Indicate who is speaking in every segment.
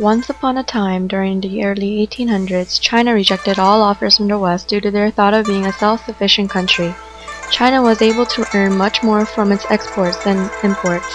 Speaker 1: Once upon a time, during the early 1800s, China rejected all offers from the West due to their thought of being a self-sufficient country. China was able to earn much more from its exports than imports.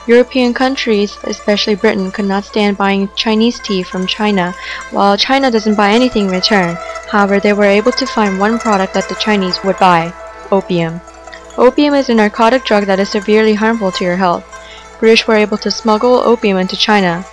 Speaker 1: European countries, especially Britain, could not stand buying Chinese tea from China, while China doesn't buy anything in return. However, they were able to find one product that the Chinese would buy: opium. Opium is a narcotic drug that is severely harmful to your health. British were able to smuggle opium into China.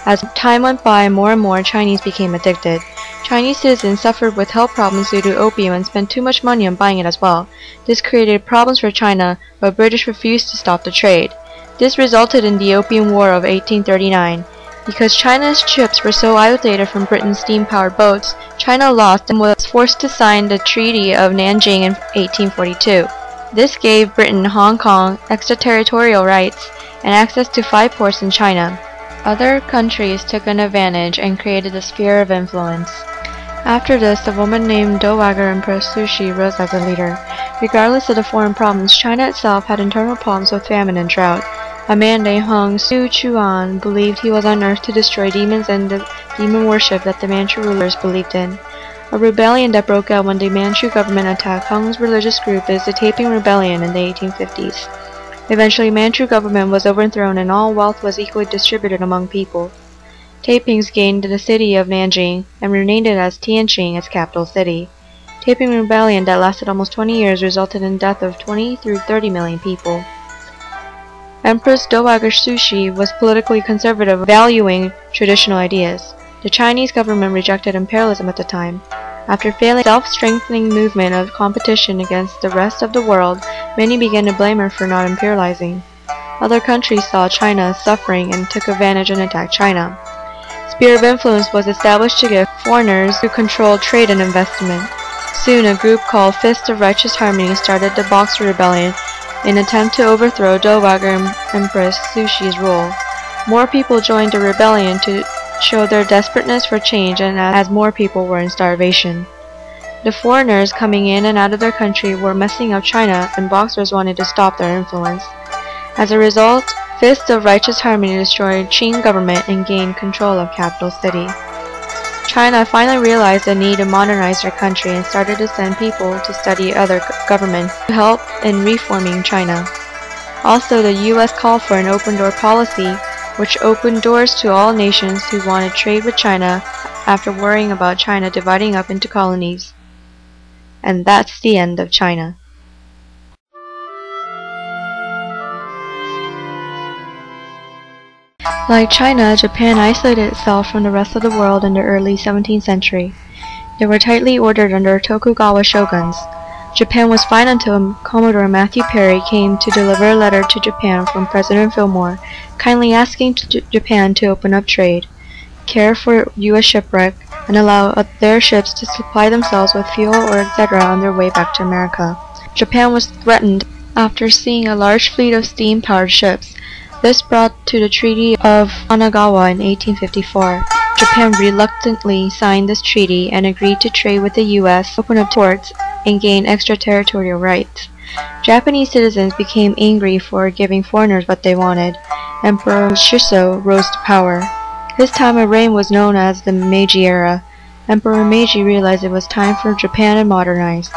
Speaker 1: As time went by, more and more Chinese became addicted. Chinese citizens suffered with health problems due to opium and spent too much money on buying it as well. This created problems for China, but British refused to stop the trade. This resulted in the Opium War of 1839. Because China's ships were so isolated from Britain's steam-powered boats, China lost and was forced to sign the Treaty of Nanjing in 1842. This gave Britain Hong Kong extraterritorial rights and access to 5 ports in China. Other countries took an advantage and created a sphere of influence. After this, a woman named Dowager Empress Cixi rose as a leader. Regardless of the foreign problems, China itself had internal problems with famine and drought. A man named Hung Su-chuan believed he was on earth to destroy demons and the demon worship that the Manchu rulers believed in. A rebellion that broke out when the Manchu government attacked Hung's religious group is the Taiping Rebellion in the 1850s. Eventually, Manchu government was overthrown and all wealth was equally distributed among people. Taipings gained the city of Nanjing and renamed it as Tianjin, its capital city. Taiping Rebellion that lasted almost 20 years resulted in the death of 20 through 30 million people. Empress Dowager Cixi was politically conservative, valuing traditional ideas. The Chinese government rejected imperialism at the time. After failing the self-strengthening movement of competition against the rest of the world, many began to blame her for not imperializing. Other countries saw China suffering and took advantage and attacked China. Sphere of influence was established to give foreigners who controlled trade and investment. Soon, a group called Fist of Righteous Harmony started the Boxer Rebellion in an attempt to overthrow Dowager Empress Cixi's rule. More people joined the rebellion to show their desperateness for change, and as more people were in starvation. The foreigners coming in and out of their country were messing up China, and Boxers wanted to stop their influence. As a result, Fist of Righteous Harmony destroyed Qing government and gained control of capital city. China finally realized the need to modernize their country and started to send people to study other governments to help in reforming China. Also, the U.S. called for an open-door policy, which opened doors to all nations who wanted trade with China after worrying about China dividing up into colonies. And that's the end of China. Like China, Japan isolated itself from the rest of the world in the early 17th century. They were tightly ordered under Tokugawa shoguns. Japan was fine until Commodore Matthew Perry came to deliver a letter to Japan from President Fillmore, kindly asking Japan to open up trade, care for U.S. shipwreck, and allow their ships to supply themselves with fuel or etc. on their way back to America. Japan was threatened after seeing a large fleet of steam-powered ships. This brought to the Treaty of Kanagawa in 1854. Japan reluctantly signed this treaty and agreed to trade with the U.S., open up ports, and gain extraterritorial rights. Japanese citizens became angry for giving foreigners what they wanted. Emperor Shisho rose to power. His time of reign was known as the Meiji era. Emperor Meiji realized it was time for Japan to modernize.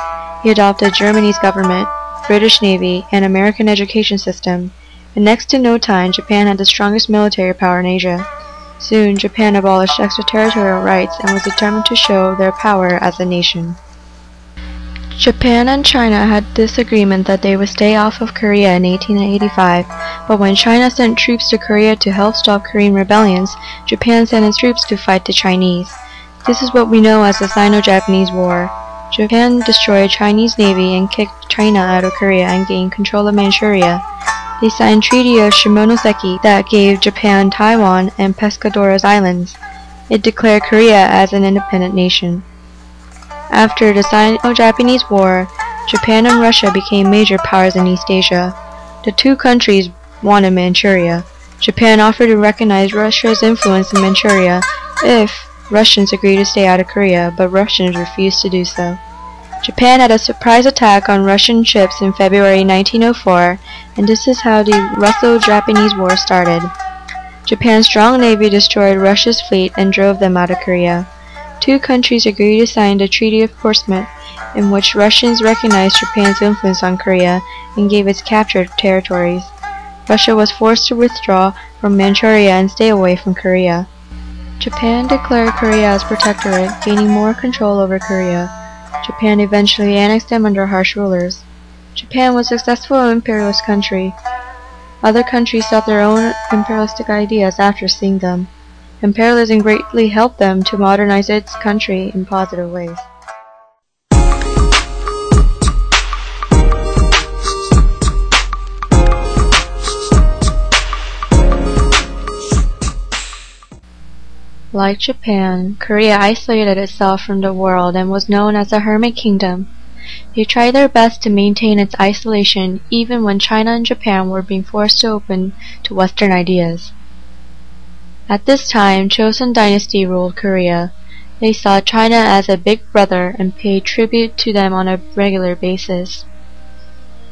Speaker 1: He adopted Germany's government, British Navy, and American education system. In next to no time, Japan had the strongest military power in Asia. Soon, Japan abolished extraterritorial rights and was determined to show their power as a nation. Japan and China had this agreement that they would stay off of Korea in 1885, but when China sent troops to Korea to help stop Korean rebellions, Japan sent its troops to fight the Chinese. This is what we know as the Sino-Japanese War. Japan destroyed Chinese navy and kicked China out of Korea and gained control of Manchuria. They signed Treaty of Shimonoseki that gave Japan Taiwan and Pescadores Islands. It declared Korea as an independent nation. After the Sino-Japanese War, Japan and Russia became major powers in East Asia. The two countries wanted Manchuria. Japan offered to recognize Russia's influence in Manchuria if Russians agreed to stay out of Korea, but Russians refused to do so. Japan had a surprise attack on Russian ships in February 1904, and this is how the Russo-Japanese War started. Japan's strong navy destroyed Russia's fleet and drove them out of Korea. Two countries agreed to sign the Treaty of Portsmouth, in which Russians recognized Japan's influence on Korea and gave its captured territories. Russia was forced to withdraw from Manchuria and stay away from Korea. Japan declared Korea as protectorate, gaining more control over Korea. Japan eventually annexed them under harsh rulers. Japan was a successful imperialist country. Other countries sought their own imperialistic ideas after seeing them. Imperialism greatly helped them to modernize its country in positive ways. Like Japan, Korea isolated itself from the world and was known as a hermit kingdom. They tried their best to maintain its isolation even when China and Japan were being forced to open to Western ideas. At this time, Joseon Dynasty ruled Korea. They saw China as a big brother and paid tribute to them on a regular basis.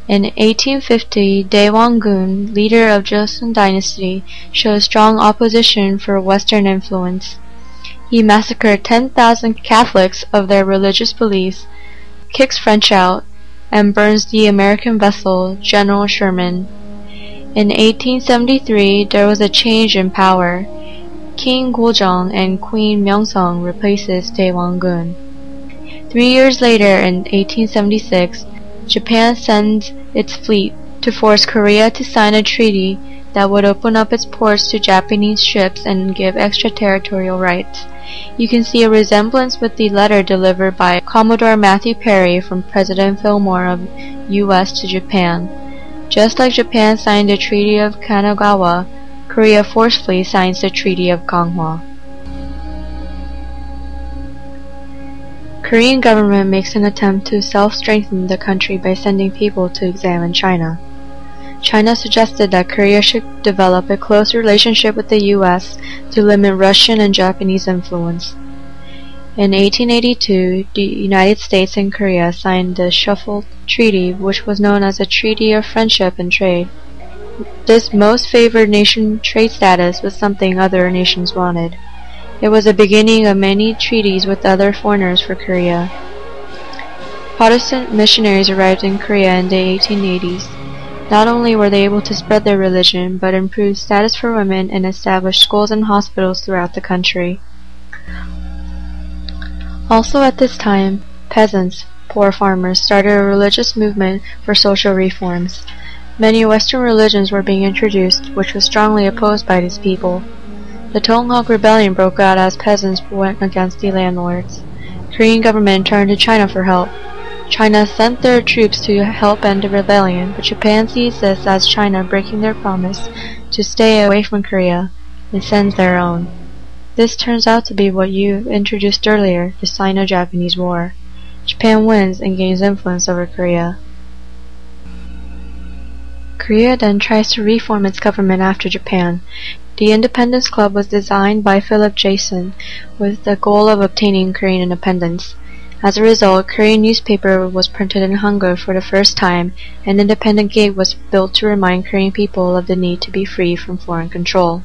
Speaker 1: In 1850, Daewon-gun, leader of Joseon Dynasty, showed strong opposition for Western influence. He massacred 10,000 Catholics of their religious beliefs, kicks French out, and burns the American vessel General Sherman. In 1873, there was a change in power. King Gojong and Queen Myeongsong replaces Daewon-gun. 3 years later, in 1876, Japan sends its fleet to force Korea to sign a treaty that would open up its ports to Japanese ships and give extraterritorial rights. You can see a resemblance with the letter delivered by Commodore Matthew Perry from President Fillmore of U.S. to Japan. Just like Japan signed the Treaty of Kanagawa, Korea forcefully signs the Treaty of Ganghwa. Korean government makes an attempt to self-strengthen the country by sending people to examine China. China suggested that Korea should develop a close relationship with the U.S. to limit Russian and Japanese influence. In 1882, the United States and Korea signed the Shuffle Treaty, which was known as a Treaty of Friendship and Trade. This most favored nation trade status was something other nations wanted. It was the beginning of many treaties with other foreigners for Korea. Protestant missionaries arrived in Korea in the 1880s. Not only were they able to spread their religion, but improved status for women and established schools and hospitals throughout the country. Also at this time, peasants, poor farmers, started a religious movement for social reforms. Many Western religions were being introduced, which was strongly opposed by these people. The Tonghak Rebellion broke out as peasants went against the landlords. Korean government turned to China for help. China sent their troops to help end the rebellion, but Japan sees this as China breaking their promise to stay away from Korea and sends their own. This turns out to be what you introduced earlier, the Sino-Japanese War. Japan wins and gains influence over Korea. Korea then tries to reform its government after Japan. The Independence Club was designed by Philip Jason with the goal of obtaining Korean independence. As a result, Korean newspaper was printed in Hangul for the first time, and Independent Gate was built to remind Korean people of the need to be free from foreign control.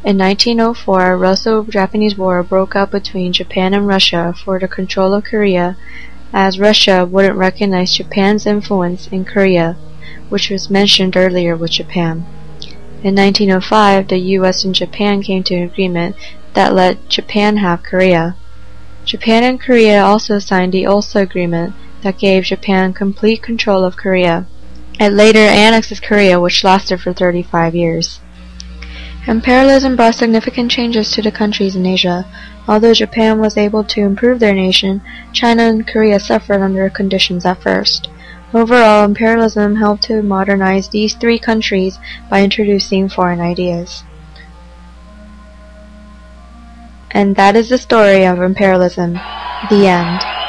Speaker 1: In 1904, Russo-Japanese War broke out between Japan and Russia for the control of Korea, as Russia wouldn't recognize Japan's influence in Korea, which was mentioned earlier with Japan. In 1905, the US and Japan came to an agreement that let Japan have Korea. Japan and Korea also signed the Ulsa Agreement that gave Japan complete control of Korea. It later annexed Korea, which lasted for 35 years. Imperialism brought significant changes to the countries in Asia. Although Japan was able to improve their nation, China and Korea suffered under conditions at first. Overall, imperialism helped to modernize these three countries by introducing foreign ideas. And that is the story of imperialism. The end.